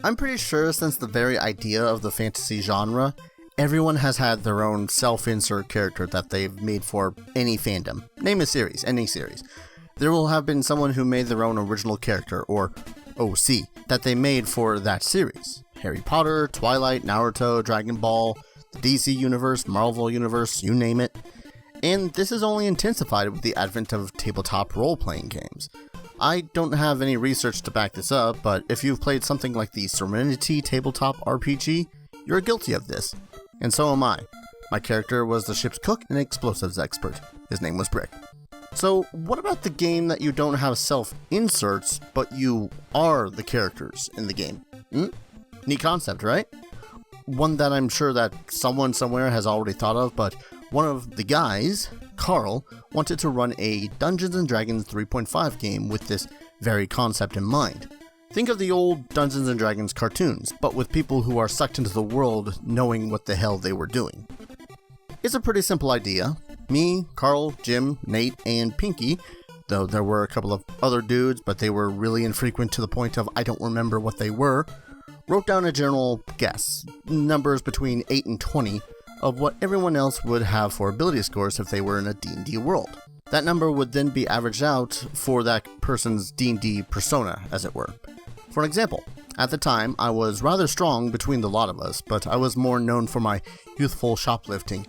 I'm pretty sure since the very idea of the fantasy genre, everyone has had their own self-insert character that they've made for any fandom. Name a series, any series. There will have been someone who made their own original character, or OC, that they made for that series. Harry Potter, Twilight, Naruto, Dragon Ball, the DC Universe, Marvel Universe, you name it. And this is only intensified with the advent of tabletop role-playing games. I don't have any research to back this up, but if you've played something like the Serenity tabletop RPG, you're guilty of this. And so am I. My character was the ship's cook and explosives expert. His name was Brick. So what about the game that you don't have self-inserts, but you are the characters in the game? Neat concept, right? One that I'm sure that someone somewhere has already thought of, but one of the guys, Carl, wanted to run a Dungeons & Dragons 3.5 game with this very concept in mind. Think of the old Dungeons & Dragons cartoons, but with people who are sucked into the world knowing what the hell they were doing. It's a pretty simple idea. Me, Carl, Jim, Nate, and Pinky, though there were a couple of other dudes, but they were really infrequent to the point of I don't remember what they were, wrote down a general guess, numbers between 8 and 20, of what everyone else would have for ability scores if they were in a D&D world. That number would then be averaged out for that person's D&D persona, as it were. For example, at the time, I was rather strong between the lot of us, but I was more known for my youthful shoplifting.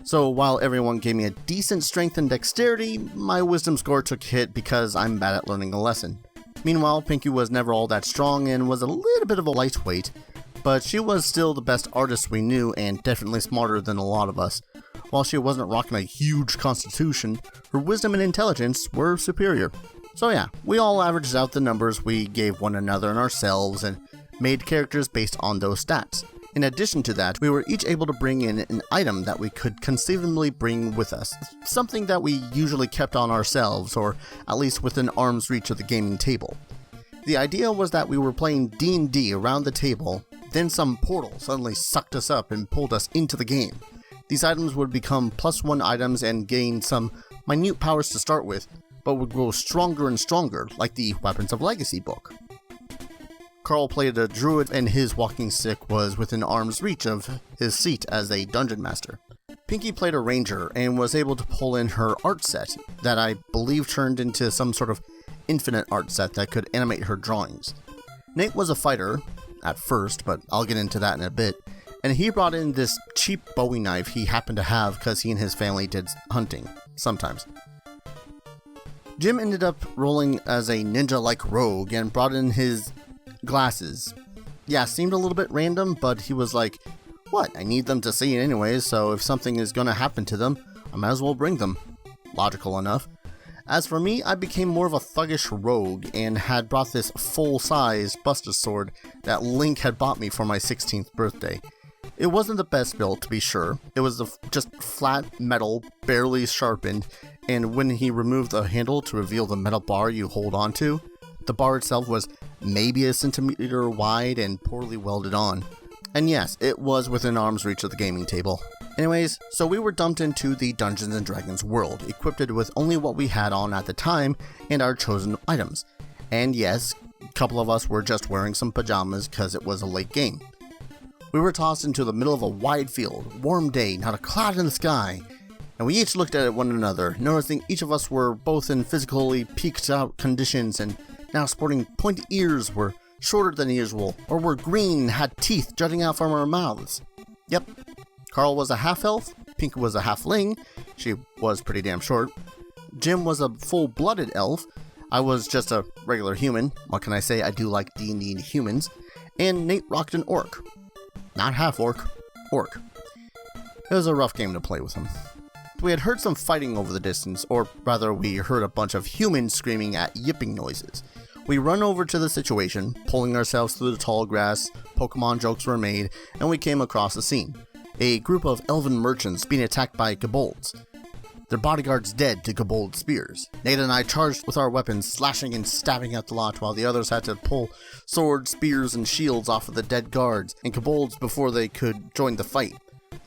So while everyone gave me a decent strength and dexterity, my wisdom score took a hit because I'm bad at learning a lesson. Meanwhile, Pinky was never all that strong and was a little bit of a lightweight, but she was still the best artist we knew and definitely smarter than a lot of us. While she wasn't rocking a huge constitution, her wisdom and intelligence were superior. So yeah, we all averaged out the numbers we gave one another and ourselves and made characters based on those stats. In addition to that, we were each able to bring in an item that we could conceivably bring with us, something that we usually kept on ourselves, or at least within arm's reach of the gaming table. The idea was that we were playing D&D around the table, then some portal suddenly sucked us up and pulled us into the game. These items would become +1 items and gain some minute powers to start with, but would grow stronger and stronger, like the Weapons of Legacy book. Carl played a druid and his walking stick was within arm's reach of his seat as a dungeon master. Pinky played a ranger and was able to pull in her art set that I believe turned into some sort of infinite art set that could animate her drawings. Nate was a fighter, at first, but I'll get into that in a bit, and he brought in this cheap Bowie knife he happened to have because he and his family did hunting, sometimes. Jim ended up rolling as a ninja-like rogue and brought in his glasses. Yeah, seemed a little bit random, but he was like, what, I need them to see anyways, so if something is gonna happen to them, I might as well bring them. Logical enough. As for me, I became more of a thuggish rogue and had brought this full-size Buster sword that Link had bought me for my 16th birthday. It wasn't the best build, to be sure. It was just flat metal, barely sharpened, and when he removed the handle to reveal the metal bar you hold onto, the bar itself was maybe a centimeter wide and poorly welded on. And yes, it was within arm's reach of the gaming table. Anyways, so we were dumped into the Dungeons & Dragons world, equipped with only what we had on at the time and our chosen items. And yes, a couple of us were just wearing some pajamas because it was a late game. We were tossed into the middle of a wide field, warm day, not a cloud in the sky, and we each looked at one another, noticing each of us were both in physically peaked out conditions and now sporting pointy ears, were shorter than usual, or were green and had teeth jutting out from our mouths. Yep. Carl was a half-elf, Pink was a halfling, she was pretty damn short, Jim was a full-blooded elf, I was just a regular human, what can I say, I do like D&D and humans, and Nate rocked an orc. Not half-orc, orc. It was a rough game to play with him. We had heard some fighting over the distance, or rather we heard a bunch of humans screaming at yipping noises. We run over to the situation, pulling ourselves through the tall grass, Pokemon jokes were made, and we came across a scene. A group of elven merchants being attacked by kobolds. Their bodyguards dead to kobold spears. Nate and I charged with our weapons, slashing and stabbing at the lot, while the others had to pull swords, spears, and shields off of the dead guards and kobolds before they could join the fight.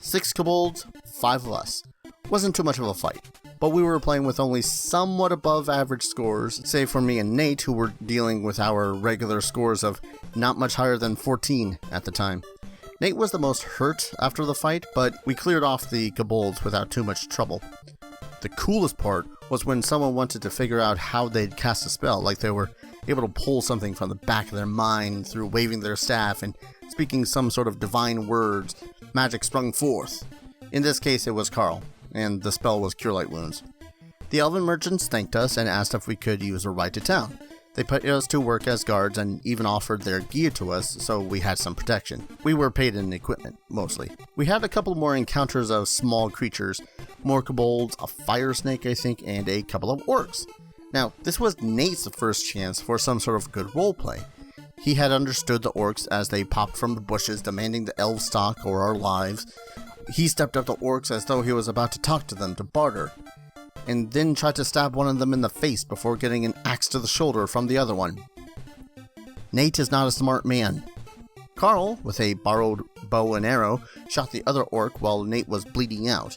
6 kobolds, 5 of us. Wasn't too much of a fight. but we were playing with only somewhat above average scores, save for me and Nate, who were dealing with our regular scores of not much higher than 14 at the time. Nate was the most hurt after the fight, but we cleared off the kobolds without too much trouble. The coolest part was when someone wanted to figure out how they'd cast a spell, like they were able to pull something from the back of their mind through waving their staff and speaking some sort of divine words. Magic sprung forth. In this case, it was Carl, and the spell was Cure Light Wounds. The elven merchants thanked us and asked if we could use a ride to town. They put us to work as guards and even offered their gear to us, so we had some protection. We were paid in equipment, mostly. We had a couple more encounters of small creatures, more kobolds, a fire snake I think, and a couple of orcs. Now, this was Nate's first chance for some sort of good roleplay. He had understood the orcs as they popped from the bushes demanding the elf stock or our lives. He stepped up to orcs as though he was about to talk to them to barter, and then tried to stab one of them in the face before getting an axe to the shoulder from the other one. Nate is not a smart man. Carl, with a borrowed bow and arrow, shot the other orc while Nate was bleeding out.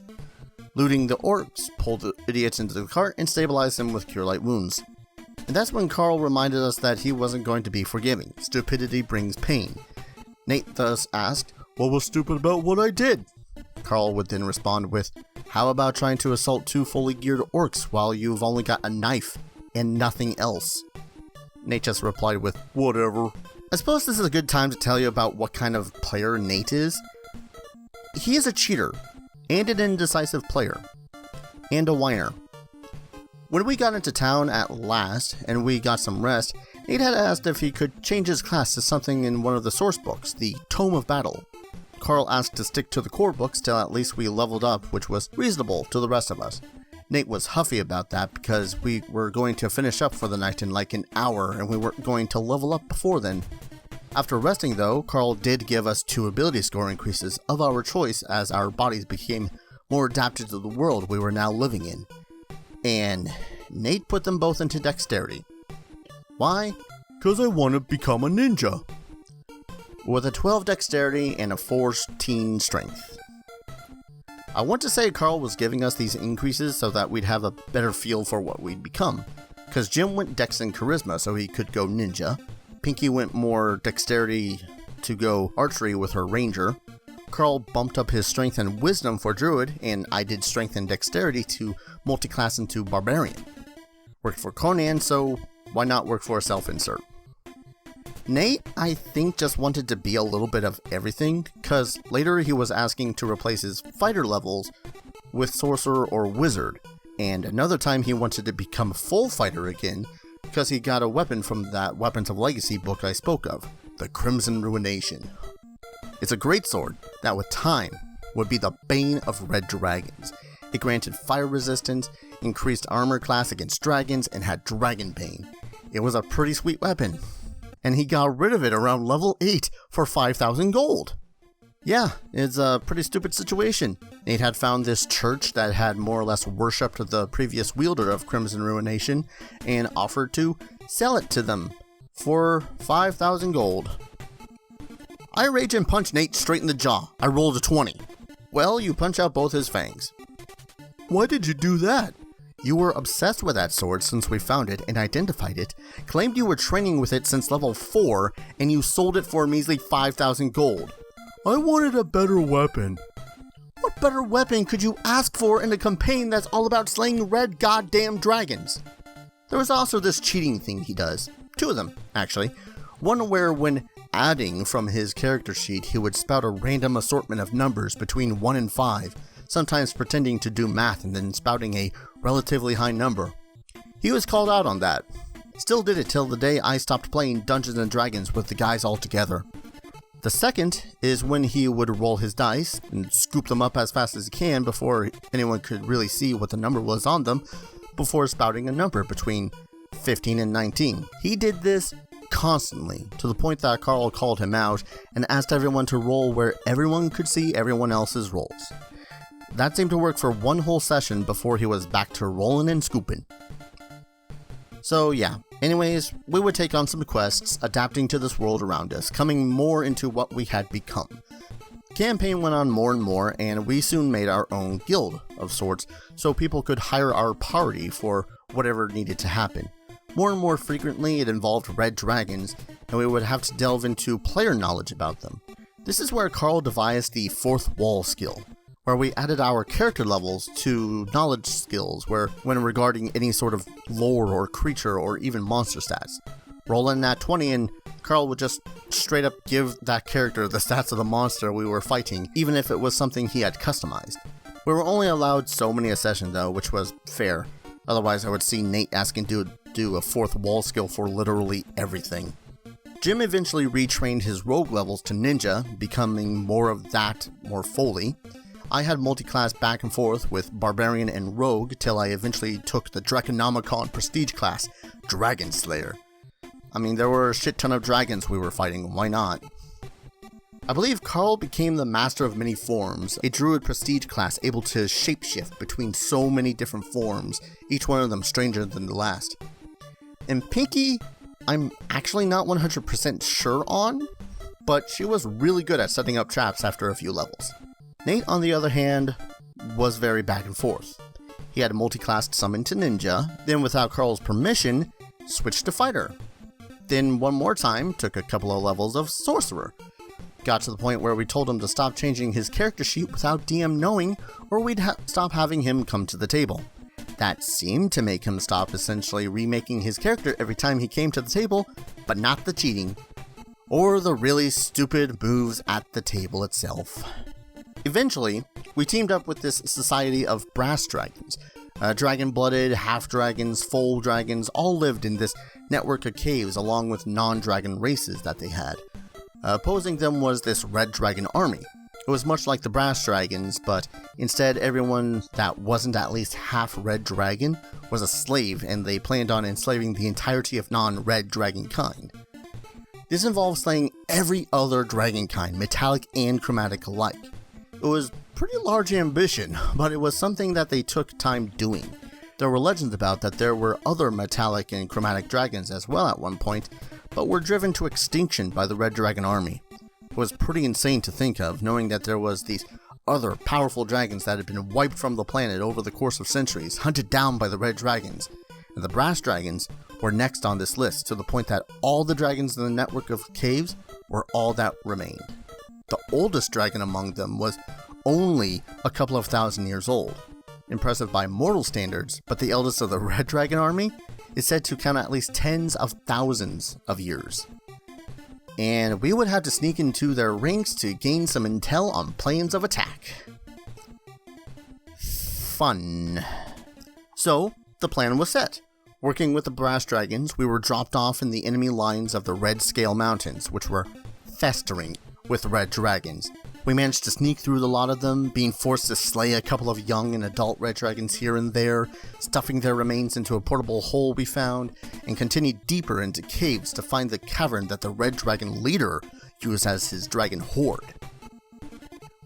Looting the orcs, pulled the idiots into the cart and stabilized them with Cure Light Wounds. And that's when Carl reminded us that he wasn't going to be forgiving. Stupidity brings pain. Nate thus asked, "What was stupid about what I did?" Carl would then respond with, "How about trying to assault 2 fully geared orcs while you've only got a knife and nothing else?" Nate just replied with, "Whatever." I suppose this is a good time to tell you about what kind of player Nate is. He is a cheater, and an indecisive player, and a whiner. When we got into town at last, and we got some rest, Nate had asked if he could change his class to something in one of the source books, the Tome of Battle. Carl asked to stick to the core books till at least we leveled up, which was reasonable to the rest of us. Nate was huffy about that because we were going to finish up for the night in like an hour and we weren't going to level up before then. After resting though, Carl did give us 2 ability score increases of our choice as our bodies became more adapted to the world we were now living in. And Nate put them both into dexterity. Why? "'Cause I want to become a ninja." With a 12 dexterity and a 14 strength. I want to say Carl was giving us these increases so that we'd have a better feel for what we'd become. Cause Jim went dex and charisma so he could go ninja. Pinky went more dexterity to go archery with her ranger. Carl bumped up his strength and wisdom for druid, and I did strength and dexterity to multiclass into barbarian. Worked for Conan, so why not work for a self-insert? Nate, I think, just wanted to be a little bit of everything, cause later he was asking to replace his fighter levels with sorcerer or wizard, and another time he wanted to become full fighter again, because he got a weapon from that Weapons of Legacy book I spoke of, the Crimson Ruination. It's a great sword that with time would be the bane of red dragons. It granted fire resistance, increased armor class against dragons, and had dragon bane. It was a pretty sweet weapon. And he got rid of it around level 8 for 5,000 gold. Yeah, it's a pretty stupid situation. Nate had found this church that had more or less worshipped the previous wielder of Crimson Ruination and offered to sell it to them for 5,000 gold. I rage and punch Nate straight in the jaw. I rolled a 20. Well, you punch out both his fangs. Why did you do that? You were obsessed with that sword since we found it and identified it, claimed you were training with it since level 4, and you sold it for a measly 5,000 gold. I wanted a better weapon. What better weapon could you ask for in a campaign that's all about slaying red goddamn dragons? There was also this cheating thing he does. 2 of them, actually. One where when adding from his character sheet, he would spout a random assortment of numbers between 1 and 5, sometimes pretending to do math and then spouting a relatively high number. He was called out on that. Still did it till the day I stopped playing Dungeons & Dragons with the guys altogether. The second is when he would roll his dice and scoop them up as fast as he can before anyone could really see what the number was on them, before spouting a number between 15 and 19. He did this constantly, to the point that Carl called him out and asked everyone to roll where everyone could see everyone else's rolls. That seemed to work for one whole session before he was back to rolling and scooping. So yeah, anyways, we would take on some quests, adapting to this world around us, coming more into what we had become. Campaign went on more and more, and we soon made our own guild, of sorts, so people could hire our party for whatever needed to happen. More and more frequently, it involved red dragons, and we would have to delve into player knowledge about them. This is where Carl devised the fourth wall skill, where we added our character levels to knowledge skills when regarding any sort of lore or creature or even monster stats. Roll in that 20 and Carl would just straight up give that character the stats of the monster we were fighting, even if it was something he had customized. We were only allowed so many a session though, which was fair. Otherwise I would see Nate asking to do a fourth wall skill for literally everything. Jim eventually retrained his rogue levels to ninja, becoming more of that more fully. I had multi-class back and forth with Barbarian and Rogue till I eventually took the Draconomicon prestige class, Dragon Slayer. I mean, there were a shit ton of dragons we were fighting, why not? I believe Carl became the Master of Many Forms, a druid prestige class able to shapeshift between so many different forms, each one of them stranger than the last. And Pinky, I'm actually not 100% sure on, but she was really good at setting up traps after a few levels. Nate, on the other hand, was very back and forth. He had multi-classed summon to ninja, then without Carl's permission, switched to fighter. Then one more time, took a couple of levels of sorcerer. Got to the point where we told him to stop changing his character sheet without DM knowing, or we'd stop having him come to the table. That seemed to make him stop essentially remaking his character every time he came to the table, but not the cheating, or the really stupid moves at the table itself. Eventually, we teamed up with this society of brass dragons. Dragon-blooded, half-dragons, full dragons all lived in this network of caves along with non-dragon races that they had. Opposing them was this red dragon army. It was much like the brass dragons, but instead everyone that wasn't at least half red dragon was a slave, and they planned on enslaving the entirety of non-red dragon kind. This involved slaying every other dragon kind, metallic and chromatic alike. It was pretty large ambition, but it was something that they took time doing. There were legends about that there were other metallic and chromatic dragons as well at one point, but were driven to extinction by the Red Dragon army. It was pretty insane to think of, knowing that there was these other powerful dragons that had been wiped from the planet over the course of centuries, hunted down by the Red Dragons, and the Brass Dragons were next on this list, to the point that all the dragons in the network of caves were all that remained. The oldest dragon among them was only a couple of thousand years old. Impressive by mortal standards, but the eldest of the Red Dragon army is said to count at least tens of thousands of years. And we would have to sneak into their ranks to gain some intel on planes of attack. Fun. So, the plan was set. Working with the Brass Dragons, we were dropped off in the enemy lines of the Red Scale Mountains, which were festering with red dragons. We managed to sneak through the lot of them, being forced to slay a couple of young and adult red dragons here and there, stuffing their remains into a portable hole we found, and continued deeper into caves to find the cavern that the red dragon leader used as his dragon horde.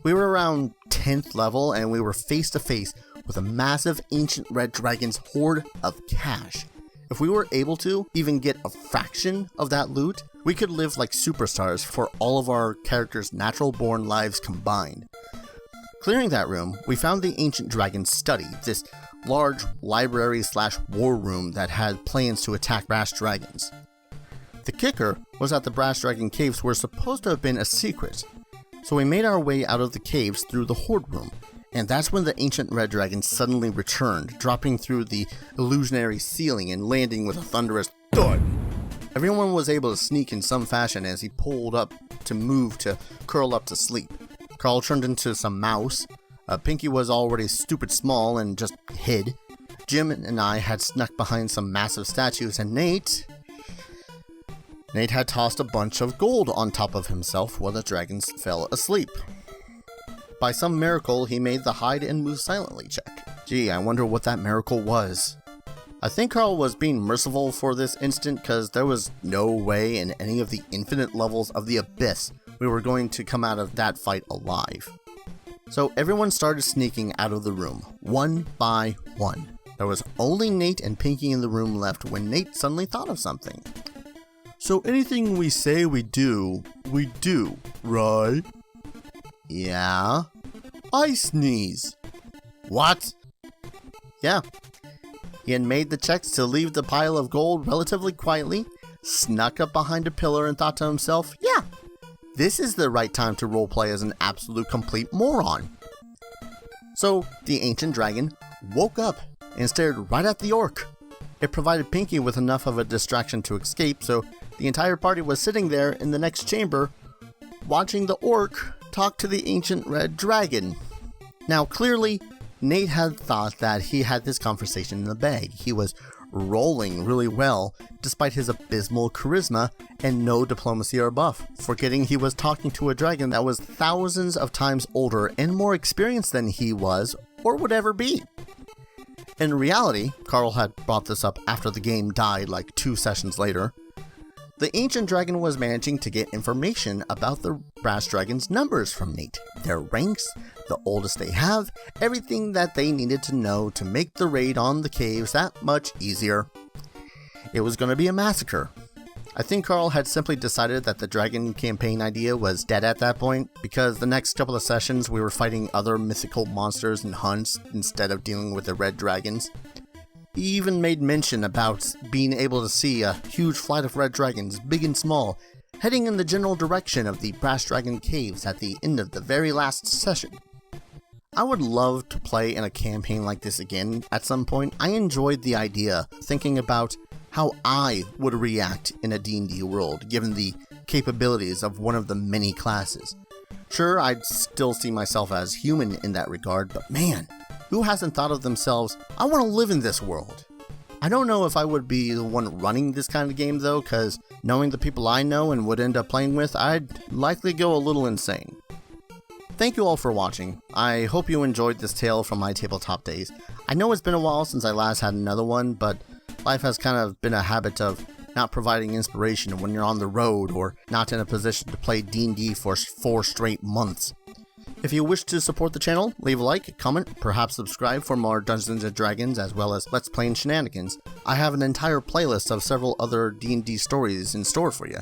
We were around 10th level, and we were face to face with a massive ancient red dragon's hoard of cash. If we were able to even get a fraction of that loot, we could live like superstars for all of our characters' natural-born lives combined. Clearing that room, we found the ancient dragon's study, this large library/war room that had plans to attack brass dragons. The kicker was that the brass dragon caves were supposed to have been a secret, so we made our way out of the caves through the hoard room. And that's when the ancient red dragon suddenly returned, dropping through the illusionary ceiling and landing with a thunderous thud. Everyone was able to sneak in some fashion as he pulled up to move to curl up to sleep. Carl turned into some mouse. Pinky was already stupid small and just hid. Jim and I had snuck behind some massive statues, and Nate had tossed a bunch of gold on top of himself while the dragons fell asleep. By some miracle, he made the hide and move silently check. Gee, I wonder what that miracle was. I think Carl was being merciful for this instant, because there was no way in any of the infinite levels of the abyss we were going to come out of that fight alive. So everyone started sneaking out of the room, one by one. There was only Nate and Pinky in the room left when Nate suddenly thought of something. So anything we say we do, right? Yeah. I sneeze. What? Yeah. He had made the checks to leave the pile of gold relatively quietly, snuck up behind a pillar and thought to himself, yeah, this is the right time to roleplay as an absolute complete moron. So the ancient dragon woke up and stared right at the orc. It provided Pinky with enough of a distraction to escape, so the entire party was sitting there in the next chamber, watching the orc talk to the ancient red dragon. Now clearly, Nate had thought that he had this conversation in the bag. He was rolling really well, despite his abysmal charisma and no diplomacy or buff, forgetting he was talking to a dragon that was thousands of times older and more experienced than he was, or would ever be. In reality, Carl had brought this up after the game died like 2 sessions later. The ancient dragon was managing to get information about the brass dragon's numbers from Nate, their ranks, the oldest they have, everything that they needed to know to make the raid on the caves that much easier. It was going to be a massacre. I think Carl had simply decided that the dragon campaign idea was dead at that point, because the next couple of sessions we were fighting other mythical monsters and hunts instead of dealing with the red dragons. He even made mention about being able to see a huge flight of red dragons, big and small, heading in the general direction of the brass dragon caves at the end of the very last session. I would love to play in a campaign like this again at some point. I enjoyed the idea, thinking about how I would react in a D&D world, given the capabilities of one of the many classes. Sure, I'd still see myself as human in that regard, but man, who hasn't thought of themselves, I want to live in this world? I don't know if I would be the one running this kind of game though, because knowing the people I know and would end up playing with, I'd likely go a little insane. Thank you all for watching. I hope you enjoyed this tale from my tabletop days. I know it's been a while since I last had another one, but life has kind of been a habit of not providing inspiration when you're on the road or not in a position to play D&D for 4 straight months. If you wish to support the channel, leave a like, comment, perhaps subscribe for more Dungeons & Dragons as well as Let's Play and Shenanigans. I have an entire playlist of several other D&D stories in store for you.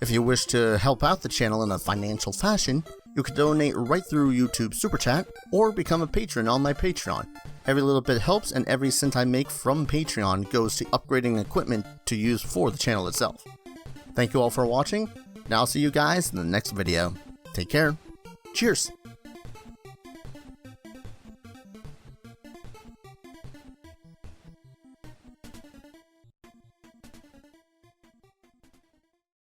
If you wish to help out the channel in a financial fashion, you can donate right through YouTube Super Chat or become a patron on my Patreon. Every little bit helps, and every cent I make from Patreon goes to upgrading equipment to use for the channel itself. Thank you all for watching, and I'll see you guys in the next video. Take care. Cheers!